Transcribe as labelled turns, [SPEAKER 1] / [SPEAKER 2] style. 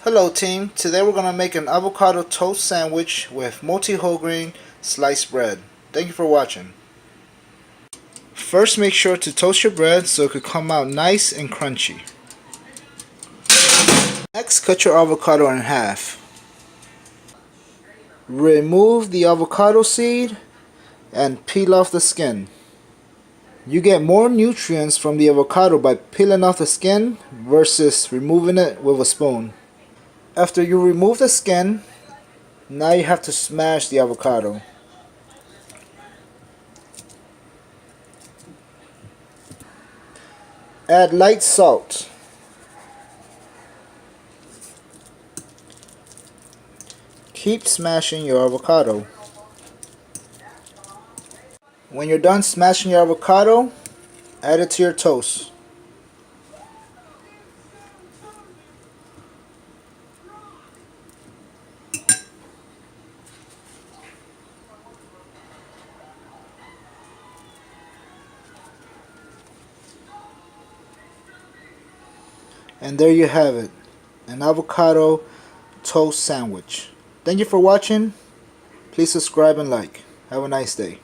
[SPEAKER 1] Hello team, today we're going to make an avocado toast sandwich with multi-whole grain sliced bread. Thank you for watching. First make sure to toast your bread so it could come out nice and crunchy. Next cut your avocado in half. Remove the avocado seed and peel off the skin. You get more nutrients from the avocado by peeling off the skin versus removing it with a spoon. After you remove the skin, now you have to smash the avocado. Add light salt. Keep smashing your avocado. When you're done smashing your avocado, add it to your toast. And there you have it, an avocado toast sandwich. Thank you for watching. Please subscribe and like. Have a nice day.